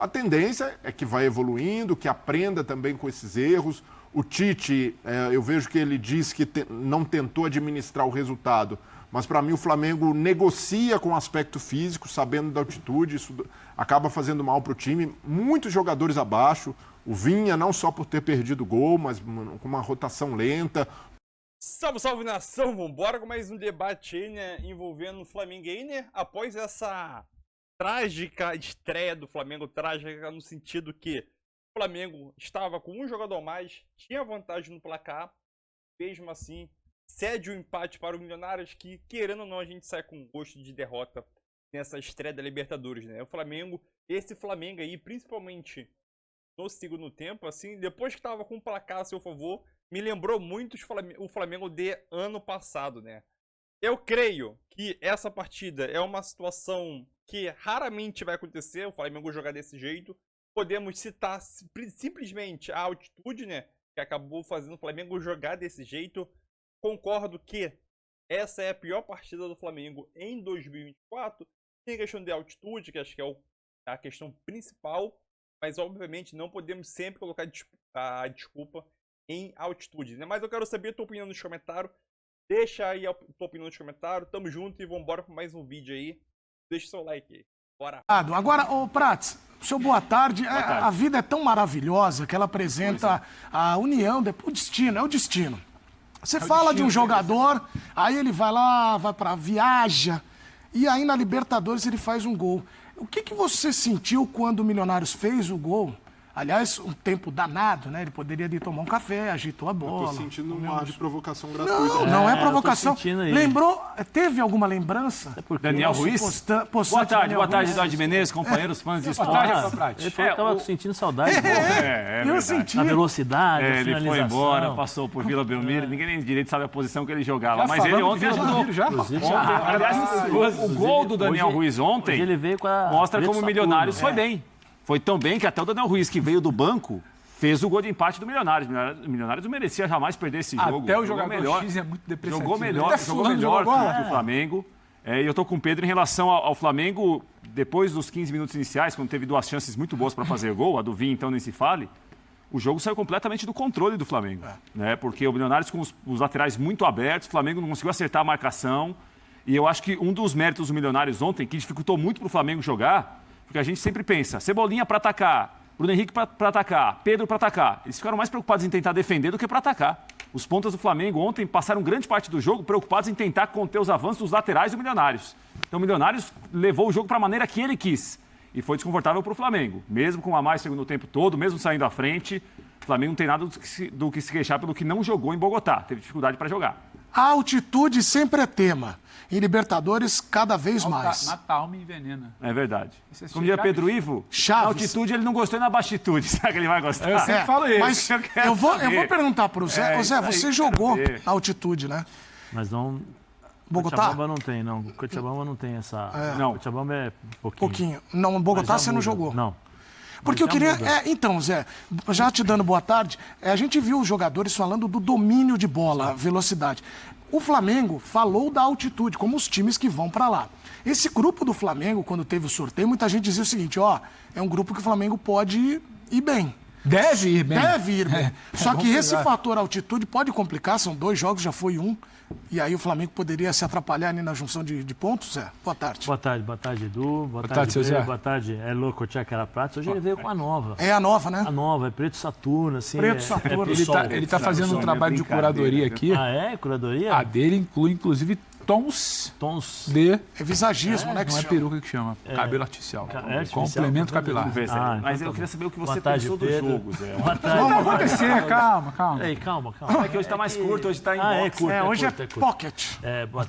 A tendência é que vai evoluindo, que aprenda também com esses erros. O Tite, eu vejo que ele diz que não tentou administrar o resultado, mas para mim o Flamengo negocia com o aspecto físico, sabendo da altitude, isso acaba fazendo mal para o time. Muitos jogadores abaixo, o Vinha não só por ter perdido o gol, mas com uma rotação lenta. Salve, salve nação, vambora com mais um debate aí, né, envolvendo o Flamengo aí, né, após essa trágica estreia do Flamengo, trágica no sentido que o Flamengo estava com um jogador a mais, tinha vantagem no placar, mesmo assim, cede o empate para o Milionários, que, querendo ou não, a gente sai com gosto de derrota nessa estreia da Libertadores, né? O Flamengo, esse Flamengo aí, principalmente no segundo tempo, assim, depois que estava com o placar a seu favor, me lembrou muito o Flamengo de ano passado, né? Eu creio que essa partida é uma situação que raramente vai acontecer, o Flamengo jogar desse jeito. Podemos citar simplesmente a altitude, né, que acabou fazendo o Flamengo jogar desse jeito. Concordo que essa é a pior partida do Flamengo em 2024. Tem a questão de altitude, que acho que é a questão principal, mas obviamente não podemos sempre colocar a desculpa em altitude, né? Mas eu quero saber a tua opinião nos comentários. Deixa aí a tua opinião nos comentários. Tamo junto e vambora com mais um vídeo aí. Deixa o seu like aí. Bora. Agora, ô Prats, seu boa tarde. Boa tarde. A vida é tão maravilhosa que ela apresenta a união, o destino, é o destino. Você fala de um jogador, aí ele vai lá, viaja, e aí na Libertadores ele faz um gol. O que você sentiu quando o Milionários fez o gol? Aliás, um tempo danado, né? Ele poderia ir tomar um café, agitou a bola. Eu tô sentindo um ar de provocação gratuita. Não é provocação. Aí. Lembrou, teve alguma lembrança? Daniel Ruiz? Boa tarde, Eduardo Menezes, companheiros, fãs de esporte. Ele falou que estava sentindo saudade. Eu senti. A velocidade, a ele foi embora, passou por Vila Belmiro, ninguém nem direito sabe a posição que ele jogava. Mas ele ontem ajudou. Aliás, o gol do Daniel Ruiz ontem mostra como o Milionários foi bem. Foi tão bem que até o Daniel Ruiz, que veio do banco, fez o gol de empate do Milionários. O Milionários não merecia jamais perder esse jogo. Até o jogador X é muito depreciativo. Jogou melhor que o Flamengo. E eu tô com o Pedro em relação ao Flamengo, depois dos 15 minutos iniciais, quando teve duas chances muito boas para fazer gol, a do Vinha, então nem se fale, o jogo saiu completamente do controle do Flamengo. Né? Porque o Milionários com os laterais muito abertos, o Flamengo não conseguiu acertar a marcação. E eu acho que um dos méritos do Milionários ontem, que dificultou muito para o Flamengo jogar, porque a gente sempre pensa, Cebolinha para atacar, Bruno Henrique para atacar, Pedro para atacar. Eles ficaram mais preocupados em tentar defender do que para atacar. Os pontas do Flamengo ontem passaram grande parte do jogo preocupados em tentar conter os avanços dos laterais do Milionários. Então o Milionários levou o jogo para a maneira que ele quis. E foi desconfortável para o Flamengo. Mesmo com a mais segundo tempo todo, mesmo saindo à frente, o Flamengo não tem nada do que se queixar pelo que não jogou em Bogotá. Teve dificuldade para jogar. A altitude sempre é tema. Em Libertadores, cada vez mais. Natal me envenena. É verdade. Como diria Pedro Ivo, Chaves. Na altitude ele não gostou e na baixitude. Será que ele vai gostar? Eu sempre falo isso. Mas eu vou perguntar para o Zé. Ô Zé, você jogou a altitude, né? Mas não... Bogotá? Cochabamba não tem, não. Cochabamba não tem essa... Não. Cochabamba é pouquinho. Pouquinho. Não, Bogotá você não jogou? Não. Porque eu queria... então, Zé, já te dando boa tarde, a gente viu os jogadores falando do domínio de bola, velocidade. O Flamengo falou da altitude, como os times que vão para lá. Esse grupo do Flamengo, quando teve o sorteio, muita gente dizia o seguinte, é um grupo que o Flamengo pode ir bem. Deve ir bem. Deve ir bem. Só que esse fator altitude pode complicar, são 2 jogos, já foi um. E aí o Flamengo poderia se atrapalhar ali na junção de pontos, Zé? Boa tarde. Boa tarde, Edu. Boa tarde, seu Zé. Boa tarde, é louco, Tchacara Prats. Hoje ele veio com a nova. É a nova, né? A nova, é Preto Saturno, assim. Preto Saturno. Ele tá fazendo um trabalho de curadoria aqui. Ah, é? Curadoria? A dele inclui, inclusive, tons de... É visagismo, né? Não é peruca que chama. Cabelo artificial. Complemento capilar. Mas eu queria saber o que você pensou do jogo, Zé. Vamos acontecer, calma. Ei, calma. É que hoje tá mais curto, hoje tá em box. Hoje é pocket.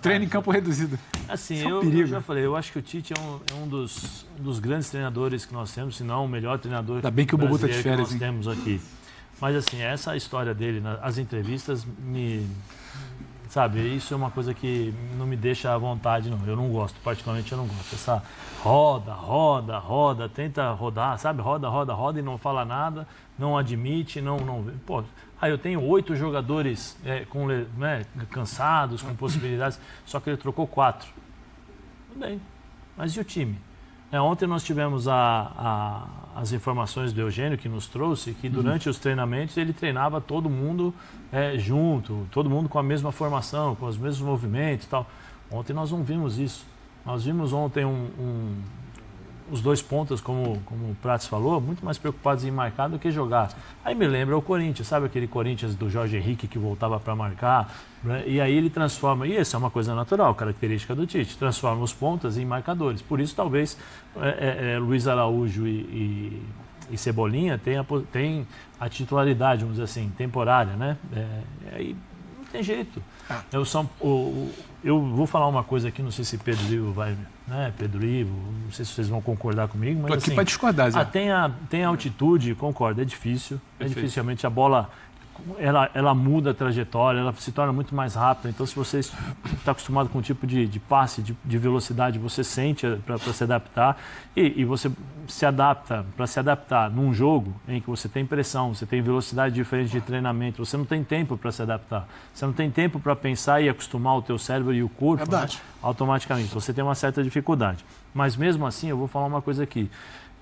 Treino em campo reduzido. Assim, eu já falei, eu acho que o Tite é um dos grandes treinadores que nós temos, se não o melhor treinador Ainda bem que o Bobo tá de férias, que nós temos aqui. Mas assim, essa história dele, as entrevistas Sabe, isso é uma coisa que não me deixa à vontade, não. Eu não gosto, particularmente eu não gosto. Essa roda, tenta rodar, sabe? Roda e não fala nada, não admite, não... Pô, eu tenho 8 jogadores cansados, com possibilidades, só que ele trocou 4. Tudo bem, mas e o time? Ontem nós tivemos as informações do Eugênio que nos trouxe que durante os treinamentos ele treinava todo mundo junto, todo mundo com a mesma formação, com os mesmos movimentos e tal. Ontem nós não vimos isso. Nós vimos ontem os dois pontas, como o Prats falou, muito mais preocupados em marcar do que jogar. Aí me lembra o Corinthians, sabe aquele Corinthians do Jorge Henrique que voltava para marcar? Né? E aí ele transforma, e isso é uma coisa natural, característica do Tite, transforma os pontas em marcadores. Por isso talvez Luiz Araújo e Cebolinha tem a titularidade, vamos dizer assim, temporária, né? Aí não tem jeito. Eu vou falar uma coisa aqui, não sei se Pedro Ivo vai, né? Pedro Ivo, não sei se vocês vão concordar comigo, mas tô aqui assim, para discordar, Zé. Tem altitude, concordo, é difícil. Dificilmente a bola ela muda a trajetória, ela se torna muito mais rápida. Então, se você está acostumado com um tipo de passe, de velocidade, você sente para se adaptar e você se adapta para se adaptar num jogo em que você tem pressão, você tem velocidade diferente de treinamento, você não tem tempo para se adaptar, você não tem tempo para pensar e acostumar o teu cérebro e o corpo, né, automaticamente. Você tem uma certa dificuldade. Mas mesmo assim, eu vou falar uma coisa aqui.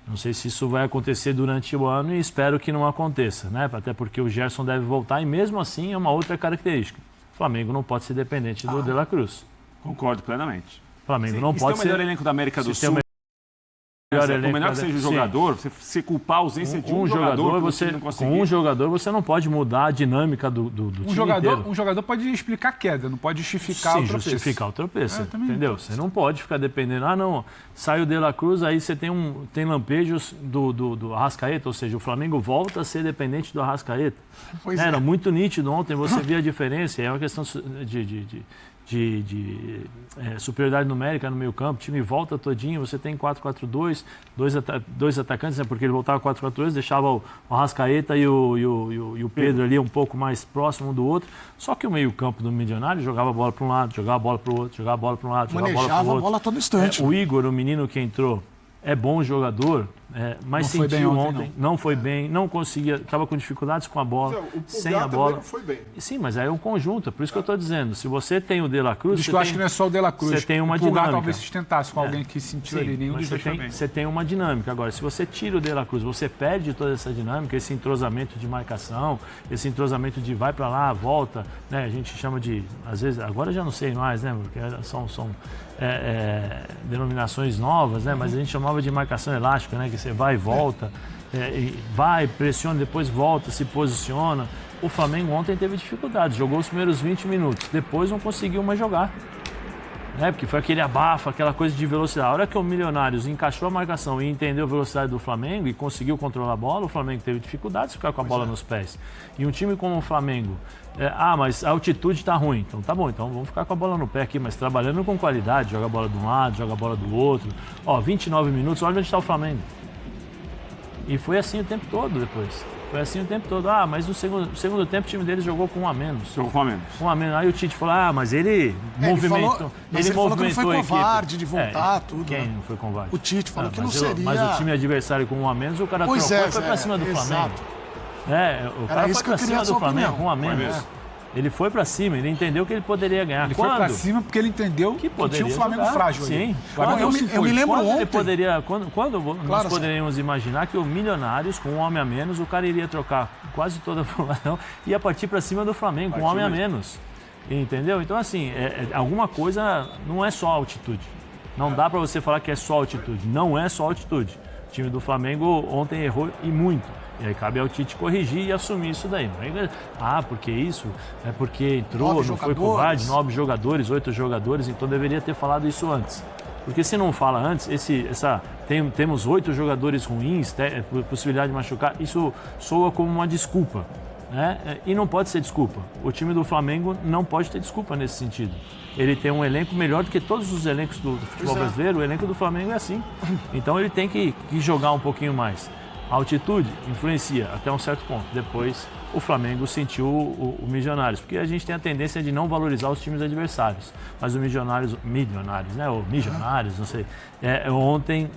Não sei se isso vai acontecer durante o ano e espero que não aconteça, né? Até porque o Gerson deve voltar e mesmo assim é uma outra característica. O Flamengo não pode ser dependente do De La Cruz. Concordo plenamente. O Flamengo não pode ser... Se tem o melhor elenco da América do Sul, por melhor que seja o jogador, você culpar a ausência de um jogador não conseguir. Com um jogador você não pode mudar a dinâmica do time inteiro. Um jogador pode explicar a queda, não pode justificar o tropeço. Justificar o tropeço, entendeu? Você não pode ficar dependendo, não, sai o De La Cruz, aí você tem lampejos do Arrascaeta, ou seja, o Flamengo volta a ser dependente do Arrascaeta. Era muito nítido ontem, você via a diferença, é uma questão de superioridade numérica no meio campo, o time volta todinho, você tem 4-4-2, dois atacantes, né, porque ele voltava 4-4-2, deixava o Arrascaeta e o Pedro ali um pouco mais próximo um do outro, só que o meio campo do Milionário jogava a bola para um lado, jogava a bola para o outro, jogava a bola para um lado, jogava a bola para o outro. Manejava a bola a todo instante. O Igor, o menino que entrou, é bom jogador, mas sentiu ontem, não foi bem, não conseguia, estava com dificuldades com a bola, sem a bola. Não foi bem. Sim, mas aí é um conjunto, por isso que eu estou dizendo, se você tem o De La Cruz... Eu acho que não é só o De La Cruz, você tem uma o Pulgar dinâmica. talvez sustentasse com alguém que sentiu ali, nenhum dos dois foi bem. Você tem uma dinâmica. Agora, se você tira o De La Cruz, você perde toda essa dinâmica, esse entrosamento de marcação, esse entrosamento de vai para lá, volta, né? A gente chama de, às vezes, agora eu já não sei mais, né? Porque são denominações novas, né? Mas a gente chamava de marcação elástica, né? Que você vai e volta, vai, pressiona, depois volta, se posiciona. O Flamengo ontem teve dificuldades, jogou os primeiros 20 minutos, depois não conseguiu mais jogar. Né? Porque foi aquele abafa, aquela coisa de velocidade. A hora que o Milionários encaixou a marcação e entendeu a velocidade do Flamengo e conseguiu controlar a bola, o Flamengo teve dificuldades de ficar com a bola nos pés. E um time como o Flamengo, mas a altitude está ruim. Então tá bom, então vamos ficar com a bola no pé aqui, mas trabalhando com qualidade, joga a bola de um lado, joga a bola do outro. 29 minutos, olha onde está o Flamengo. E foi assim o tempo todo depois. Foi assim o tempo todo. Mas no segundo tempo o time deles jogou com um a menos. Jogou com um a menos. Um a menos. Aí o Tite falou, mas ele movimentou. Ele falou que não foi covarde de voltar, voltar, tudo. Quem né? não foi covarde? O Tite falou que não seria... Mas o time adversário com um a menos, o cara trocou e foi pra cima do Flamengo. O cara foi pra cima do Flamengo com um a menos. Ele foi pra cima, ele entendeu que ele poderia ganhar. Ele foi pra cima porque ele entendeu que tinha um Flamengo frágil. Sim. Eu me lembro ontem. Quando nós poderíamos imaginar que o Milionários, com um homem a menos, o cara iria trocar quase toda a formação e ia partir pra cima do Flamengo, com um homem a menos. Entendeu? Então, assim, alguma coisa não é só altitude. Não dá pra você falar que é só altitude. Não é só altitude. O time do Flamengo ontem errou e muito. E aí cabe ao Tite corrigir e assumir isso daí. Porque isso é porque entrou, não foi covarde, 9 jogadores, 8 jogadores, então deveria ter falado isso antes. Porque se não fala antes, temos 8 jogadores ruins, possibilidade de machucar, isso soa como uma desculpa. Né? E não pode ser desculpa. O time do Flamengo não pode ter desculpa nesse sentido. Ele tem um elenco melhor do que todos os elencos do futebol brasileiro, o elenco do Flamengo é assim. Então ele tem que jogar um pouquinho mais. A altitude influencia até um certo ponto. Depois o Flamengo sentiu o Milionários, porque a gente tem a tendência de não valorizar os times adversários. Mas o Milionários, né? Ou Milionários, não sei. Ontem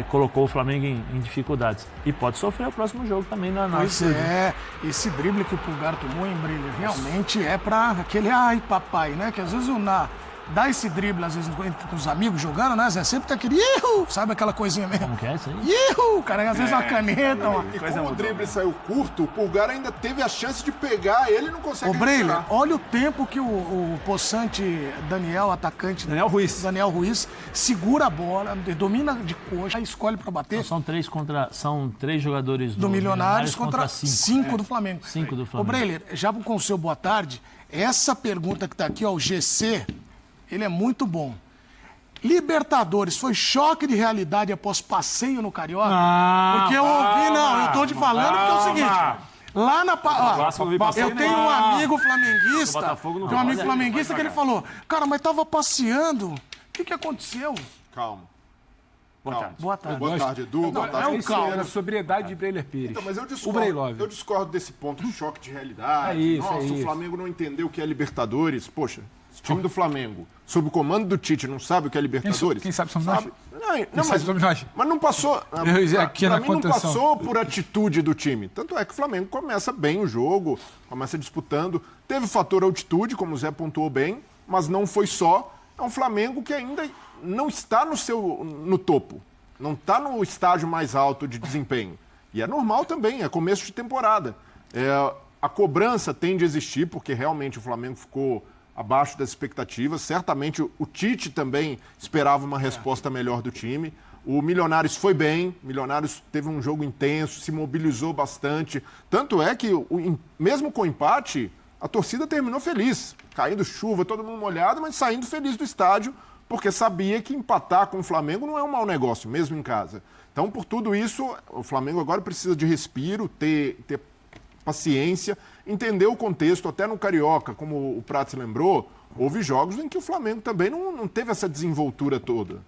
colocou o Flamengo em dificuldades. E pode sofrer o próximo jogo também na altitude. Esse drible que o Pulgar tomou em Brilho realmente é para aquele ai papai, né? Que às vezes dá esse drible, às vezes, com os amigos jogando, né, Zé? Sempre tem aquele ihu, sabe aquela coisinha mesmo? Como que é isso aí? Ihu, cara, às vezes uma caneta. E como o drible saiu curto, o Pulgar ainda teve a chance de pegar ele e não consegue Ô, Breiler, recuperar. olha o tempo que o possante Daniel, atacante Daniel Ruiz, segura a bola, domina de coxa, escolhe pra bater. Então, são três jogadores Do Milionários contra 5 do Flamengo. 5 do Ô, Flamengo. Breiler, já com o seu boa tarde, essa pergunta que tá aqui, ó, o GC, ele é muito bom. Libertadores, foi choque de realidade após passeio no Carioca? Porque eu ouvi, eu tô te falando que é o seguinte... Lá na... Ó, eu tenho um amigo flamenguista, que ele falou, cara, mas tava passeando, o que aconteceu? Calma. Boa tarde. Boa tarde. Boa tarde, Edu. Boa tarde, Isso era a sobriedade de Breiler Pires. Então, mas Breilov. eu discordo desse ponto de choque de realidade. É isso, Nossa, o Flamengo não entendeu o que é Libertadores. Poxa, esse time do Flamengo, sob o comando do Tite, não sabe o que é Libertadores? Quem sabe somos nós? Mas não passou. Aqui pra na mim não contenção. passou por atitude do time. Tanto é que o Flamengo começa bem o jogo, começa disputando. Teve o fator altitude, como o Zé pontuou bem, mas não foi só. É um Flamengo que ainda não está no topo. Não está no estágio mais alto de desempenho. E é normal também, é começo de temporada. A cobrança tende a existir, porque realmente o Flamengo ficou abaixo das expectativas. Certamente o Tite também esperava uma resposta melhor do time. O Milionários foi bem, o Milionários teve um jogo intenso, se mobilizou bastante. Tanto é que, mesmo com o empate, a torcida terminou feliz. Caindo chuva, todo mundo molhado, mas saindo feliz do estádio, porque sabia que empatar com o Flamengo não é um mau negócio, mesmo em casa. Então, por tudo isso, o Flamengo agora precisa de respiro, ter paciência, entender o contexto, até no Carioca, como o Prats lembrou, houve jogos em que o Flamengo também não teve essa desenvoltura toda.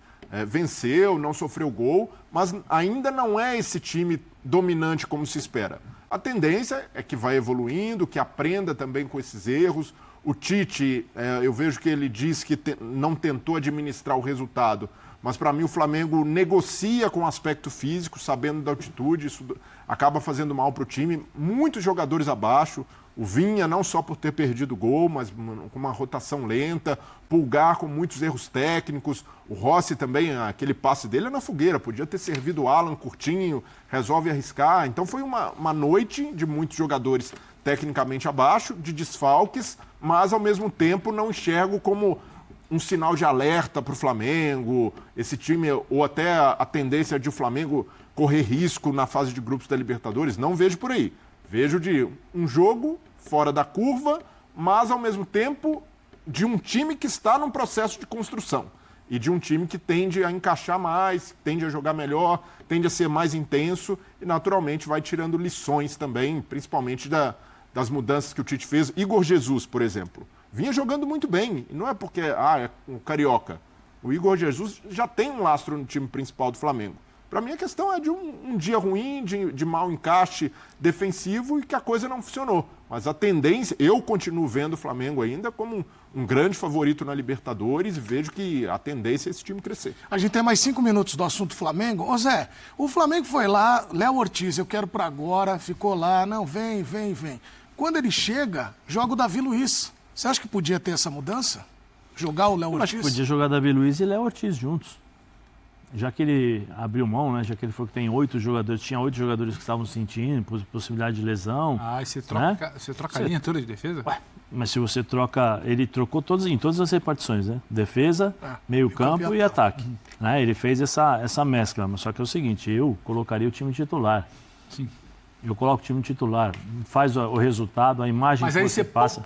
Venceu, não sofreu gol, mas ainda não é esse time dominante como se espera. A tendência é que vai evoluindo, que aprenda também com esses erros. O Tite, eu vejo que ele diz que não tentou administrar o resultado, mas para mim o Flamengo negocia com o aspecto físico, sabendo da altitude, isso acaba fazendo mal para o time. Muitos jogadores abaixo, o Vinha não só por ter perdido o gol, mas com uma rotação lenta, Pulgar com muitos erros técnicos, o Rossi também, aquele passe dele é na fogueira, podia ter servido o Alan curtinho, resolve arriscar. Então foi uma noite de muitos jogadores tecnicamente abaixo, de desfalques, mas ao mesmo tempo não enxergo como um sinal de alerta para o Flamengo, esse time, ou até a tendência de o Flamengo correr risco na fase de grupos da Libertadores, não vejo por aí. Vejo de um jogo fora da curva, mas ao mesmo tempo de um time que está num processo de construção e de um time que tende a encaixar mais, tende a jogar melhor, tende a ser mais intenso e naturalmente vai tirando lições também, principalmente das mudanças que o Tite fez. Igor Jesus, por exemplo, vinha jogando muito bem. E não é porque é um carioca. O Igor Jesus já tem um lastro no time principal do Flamengo. Para mim a questão é de um dia ruim, de mau encaixe defensivo e que a coisa não funcionou. Mas a tendência, eu continuo vendo o Flamengo ainda como um grande favorito na Libertadores e vejo que a tendência é esse time crescer. A gente tem mais 5 minutos do assunto Flamengo. Ô Zé, o Flamengo foi lá, Léo Ortiz, eu quero para agora, ficou lá, não, vem. Quando ele chega, joga o Davi Luiz. Você acha que podia ter essa mudança? Jogar o Léo Ortiz? Acho que podia jogar Davi Luiz e Léo Ortiz juntos. Já que ele abriu mão, né? Já que ele falou que tem 8 jogadores, tinha 8 jogadores que estavam sentindo possibilidade de lesão. E você troca a linha toda de defesa? Ué, mas se você troca, ele trocou em todas as repartições, né? Defesa, meio campo e ataque. Né? Ele fez essa mescla, mas só que é o seguinte, eu colocaria o time titular. Sim. Eu coloco o time titular, faz o resultado, a imagem mas que aí você passa.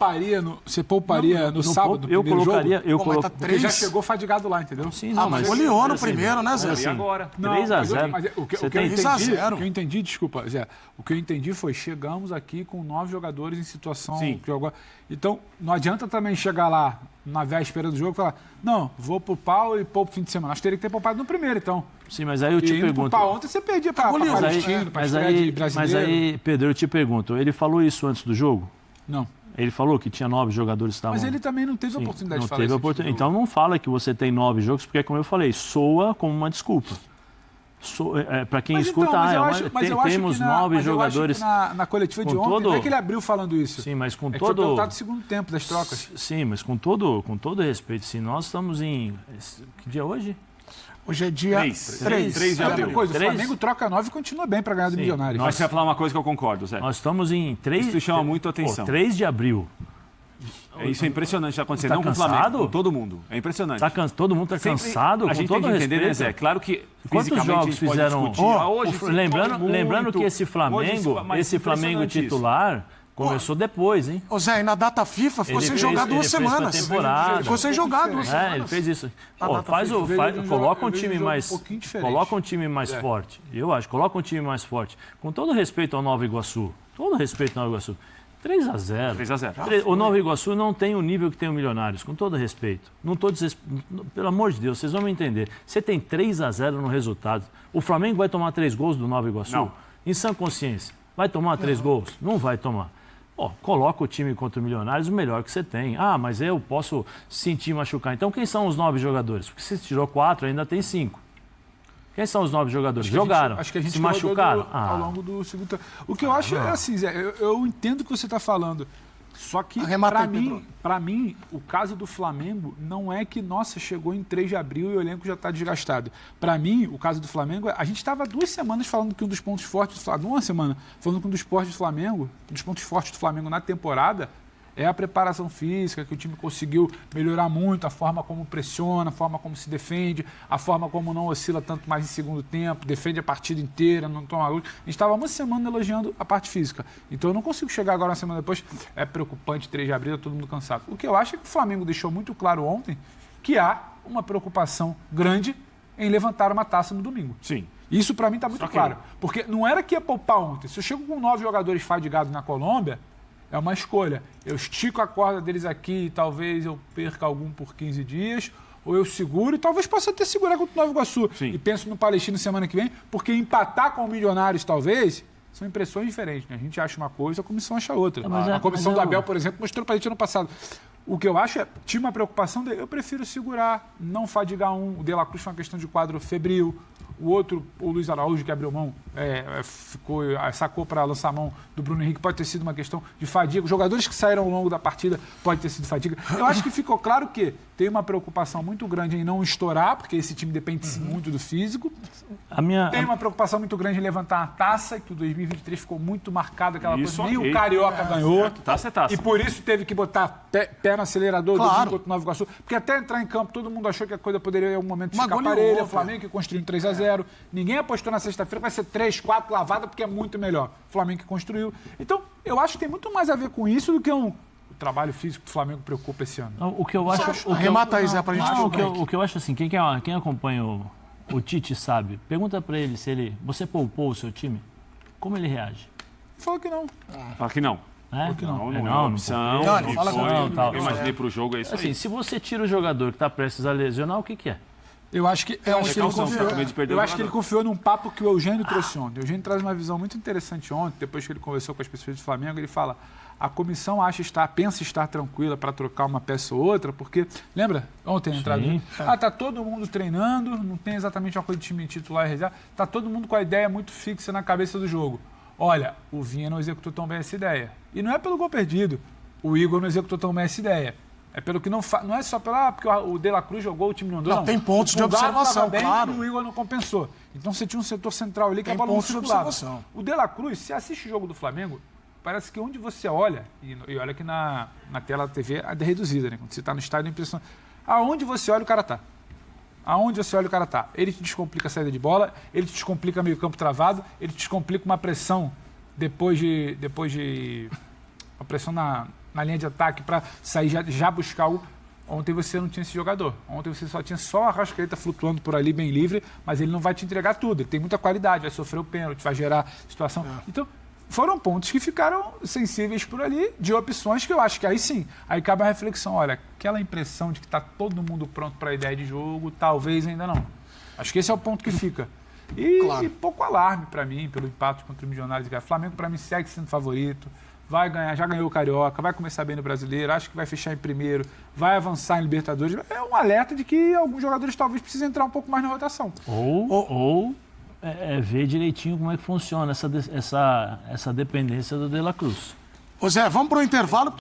Você pouparia no sábado, eu colocaria, jogo? Porque já chegou fadigado lá, entendeu? Sim, não, mas goleou no primeiro, né, Zé? E agora? 3-0. O que eu entendi, desculpa, Zé, o que eu entendi foi, chegamos aqui com 9 jogadores em situação... Sim. Então, não adianta também chegar lá na véspera do jogo e falar, não, vou pro pau e pouco fim de semana. Acho que teria que ter poupado no primeiro, então. Sim, mas aí eu te pergunto... Pro pau ontem você perdia para Palestino, para de brasileiro. Mas aí, Pedro, eu te pergunto, ele falou isso antes do jogo? Não. Ele falou que tinha 9 jogadores que estavam... Mas ele também não teve oportunidade de falar isso. Então não fala que você tem 9 jogos, porque como eu falei, soa como uma desculpa. Para quem Mas escuta, então, mas eu acho temos que 9 jogadores. Na coletiva de ontem, não é que ele abriu falando isso. Sim, mas com Foi todo. perguntado no segundo tempo das trocas. Sim, mas com todo respeito, sim, nós estamos em. Que dia é hoje? Hoje é dia 3 de Outra abril. coisa, o 3? Flamengo troca 9 e continua bem para ganhar do Milionário. Mas você vai falar uma coisa que eu concordo, Zé. Nós estamos em 3. Isso chama muito atenção. 3 de abril. Isso é impressionante tá acontecendo. Tá Não com o cansado? Flamengo, com todo mundo. É impressionante. Todo mundo está Sempre- cansado, A gente com todo tem que entender, né, respeito. Zé? Claro que Quantos fisicamente jogos a gente pode fizeram? discutir. Hoje, Lembrando que esse Flamengo, mas impressionante isso. titular, começou depois, hein? Ô Zé, e na data FIFA ficou sem jogar 2 semanas. Temporada. Ficou sem jogar 2 semanas. Ele fez isso. Na Pô, data coloca um eu vejo time um jogo mais, um pouquinho diferente. coloca um time mais forte. Eu acho, coloca um time mais forte. Com todo respeito ao Nova Iguaçu, 3-0. 3-0. O Nova Iguaçu não tem o nível que tem o Milionários, com todo respeito. Não tô pelo amor de Deus, vocês vão me entender. Você tem 3-0 no resultado. O Flamengo vai tomar 3 gols do Nova Iguaçu? Não. Em sã consciência, vai tomar 3 gols? Não vai tomar. Ó, coloca o time contra o Milionários o melhor que você tem. Ah, mas eu posso sentir machucar. Então quem são os 9 jogadores? Porque se tirou 4, ainda tem 5. Quem são os 9 jogadores? Jogaram. Acho que a gente se machucaram. ao longo do segundo tempo. O que eu acho é assim, Zé, eu entendo o que você está falando. Só que, Arremata aí, Pedro. para mim, o caso do Flamengo não é que, nossa, chegou em 3 de abril e o elenco já está desgastado. Para mim, o caso do Flamengo, a gente estava 2 semanas falando que um dos pontos fortes do Flamengo, uma semana, falando que um dos pontos fortes do Flamengo na temporada é a preparação física, que o time conseguiu melhorar muito, a forma como pressiona, a forma como se defende, a forma como não oscila tanto mais em segundo tempo, defende a partida inteira, não toma luz. A gente estava uma semana elogiando a parte física. Então eu não consigo chegar agora uma semana depois, é preocupante, 3 de abril, tá todo mundo cansado. O que eu acho é que o Flamengo deixou muito claro ontem que há uma preocupação grande em levantar uma taça no domingo. Sim. Isso para mim está muito claro. Porque não era que ia poupar ontem. Se eu chego com 9 jogadores fadigados na Colômbia, é uma escolha. Eu estico a corda deles aqui e talvez eu perca algum por 15 dias, ou eu seguro e talvez possa até segurar contra o Nova Iguaçu. Sim. E penso no Palestino semana que vem, porque empatar com o Milionários, talvez, são impressões diferentes. Né? A gente acha uma coisa, a comissão acha outra. A comissão do Abel, por exemplo, mostrou para a gente ano passado. O que eu acho é, tinha uma preocupação dele, eu prefiro segurar, não fadigar um. O De La Cruz foi uma questão de quadro febril. O outro, o Luiz Araújo, que abriu mão, sacou para lançar a mão do Bruno Henrique, pode ter sido uma questão de fadiga. Os jogadores que saíram ao longo da partida pode ter sido fadiga. Eu acho que ficou claro que tem uma preocupação muito grande em não estourar, porque esse time depende muito do físico. Tem uma preocupação muito grande em levantar a taça, que o 2023 ficou muito marcado, aquela Isso, coisa. Nem ok. o Carioca ganhou. Taça é taça. E por isso teve que botar pé no acelerador Claro. do contra o Nova Iguaçu. Porque até entrar em campo, todo mundo achou que a coisa poderia em algum momento Uma ficar goleou, parelha. O pô. Flamengo que construiu um 3-0. Ninguém apostou na sexta-feira que vai ser 3-4 lavada, porque é muito melhor. O Flamengo que construiu. Então, eu acho que tem muito mais a ver com isso do que o trabalho físico que o Flamengo preocupa esse ano. O que eu acho. Arremata aí, Zé, pra gente Não, ver o que eu acho assim, quem acompanha o Tite sabe. Pergunta pra ele se você poupou o seu time, como ele reage? Falou que não. Fala que não. Né? Não é uma opção. Não, ele fala foi, não, tal. eu imaginei pro jogo, é isso Assim, aí. se você tira o jogador que tá prestes a lesionar, o que é? Eu acho que ele Precaução, confiou. com medo de perder Eu o acho que ele jogador. confiou num papo que o Eugênio trouxe ontem. O Eugênio traz uma visão muito interessante ontem, depois que ele conversou com as pessoas do Flamengo, ele fala: a comissão pensa estar tranquila para trocar uma peça ou outra, porque, lembra, ontem a entrada, tá todo mundo treinando, não tem exatamente uma coisa de time titular e reserva, tá todo mundo com a ideia muito fixa na cabeça do jogo. Olha, o Vinha não executou tão bem essa ideia. E não é pelo gol perdido, o Igor não executou tão bem essa ideia. É pelo que não é só porque o De La Cruz jogou, o time não andou. Não, tem pontos de observação, bem, claro. E o Igor não compensou. Então você tinha um setor central ali que Tem a bola não pontos de circulava. observação. O De La Cruz, se assiste o jogo do Flamengo, parece que onde você olha, e olha que na tela da TV é reduzida, né? Quando você está no estádio é impressionante. Aonde você olha, o cara tá. Aonde você olha, o cara tá. Ele te descomplica a saída de bola, ele te descomplica meio campo travado, ele te descomplica uma pressão depois de uma pressão na linha de ataque para sair já buscar o... Ontem você não tinha esse jogador. Ontem você só tinha a Arrascaeta flutuando por ali bem livre, mas ele não vai te entregar tudo. Ele tem muita qualidade, vai sofrer o pênalti, vai gerar situação. Então, foram pontos que ficaram sensíveis por ali, de opções que eu acho que aí sim, aí cabe a reflexão. Olha, aquela impressão de que está todo mundo pronto para a ideia de jogo, talvez ainda não. Acho que esse é o ponto que fica. E pouco alarme para mim, pelo empate contra o Milionários. O Flamengo, para mim, segue sendo favorito. Vai ganhar, já ganhou o Carioca, vai começar bem no Brasileiro, acho que vai fechar em primeiro, vai avançar em Libertadores. É um alerta de que alguns jogadores talvez precisem entrar um pouco mais na rotação. Ou ver direitinho como é que funciona essa dependência do De La Cruz. Ô Zé, vamos pro intervalo.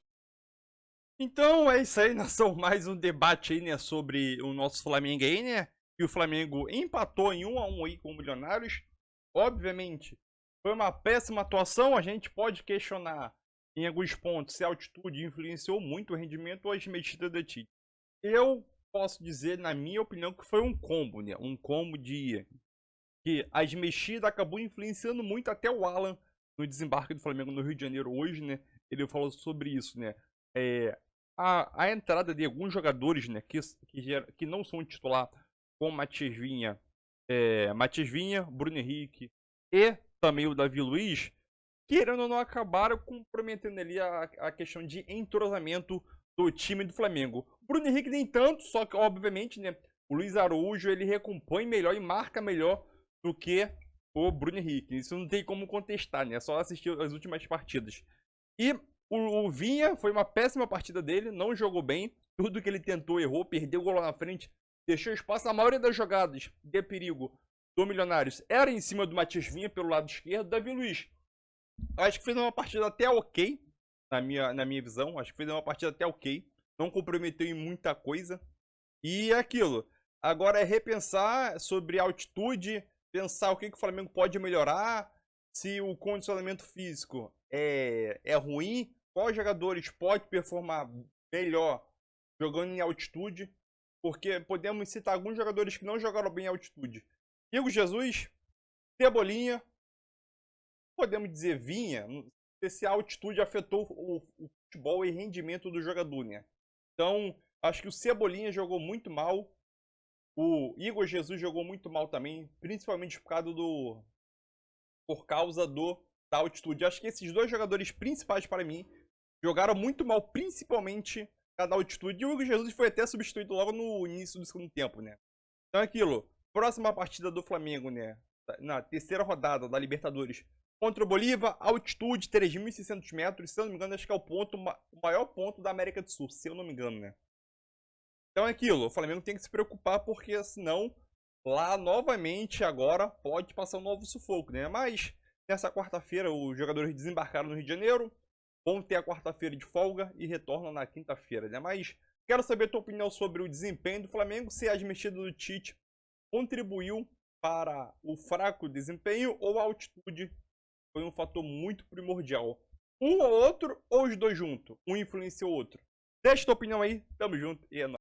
Então é isso aí, nação. Mais um debate aí, né, sobre o nosso Flamengo aí, né? E o Flamengo empatou em 1-1 aí com o Milionários. Obviamente, foi uma péssima atuação. A gente pode questionar em alguns pontos se a altitude influenciou muito o rendimento ou as mexidas da Tite. Eu posso dizer, na minha opinião, que foi um combo, né? Um combo de que as mexidas acabou influenciando muito até o Alan no desembarque do Flamengo no Rio de Janeiro hoje, né? Ele falou sobre isso, né? A entrada de alguns jogadores, né, que não são titular, como Matias Vinha, Bruno Henrique e também o Davi Luiz, querendo ou não, acabaram comprometendo ali a questão de entrosamento do time do Flamengo. Bruno Henrique nem tanto, só que obviamente, né, o Luiz Araújo ele recompõe melhor e marca melhor do que o Bruno Henrique. Isso não tem como contestar, né? É só assistir as últimas partidas. E o Vinha foi uma péssima partida dele, não jogou bem. Tudo que ele tentou errou, perdeu o gol lá na frente, deixou espaço. A maioria das jogadas de perigo do Milionários era em cima do Matias Vinha pelo lado esquerdo. Davi Luiz, acho que fez uma partida até ok, na minha visão. Acho que fez uma partida até ok. Não comprometeu em muita coisa. E é aquilo. Agora é repensar sobre a altitude, pensar o que o Flamengo pode melhorar, se o condicionamento físico é ruim, quais jogadores podem performar melhor jogando em altitude, porque podemos citar alguns jogadores que não jogaram bem em altitude. Igor Jesus, Cebolinha, podemos dizer Vinha, se a altitude afetou o futebol e rendimento do jogador, né? Então, acho que o Cebolinha jogou muito mal, o Igor Jesus jogou muito mal também, principalmente por causa da altitude. Acho que esses dois jogadores principais para mim jogaram muito mal, principalmente da altitude. E o Igor Jesus foi até substituído logo no início do segundo tempo, né? Então é aquilo. Próxima partida do Flamengo, né? Na terceira rodada da Libertadores contra o Bolívar, altitude 3.600 metros. Se eu não me engano, acho que é o maior ponto da América do Sul, se eu não me engano, né? Então é aquilo. O Flamengo tem que se preocupar porque senão lá novamente agora pode passar um novo sufoco, né? Mas nessa quarta-feira os jogadores desembarcaram no Rio de Janeiro, vão ter a quarta-feira de folga e retornam na quinta-feira, né? Mas quero saber a tua opinião sobre o desempenho do Flamengo, se as mexidas do Tite contribuiu para o fraco desempenho ou a altitude foi um fator muito primordial. Um ou outro ou os dois juntos? Um influencia o outro? Deixa a tua opinião aí, tamo junto e é nóis.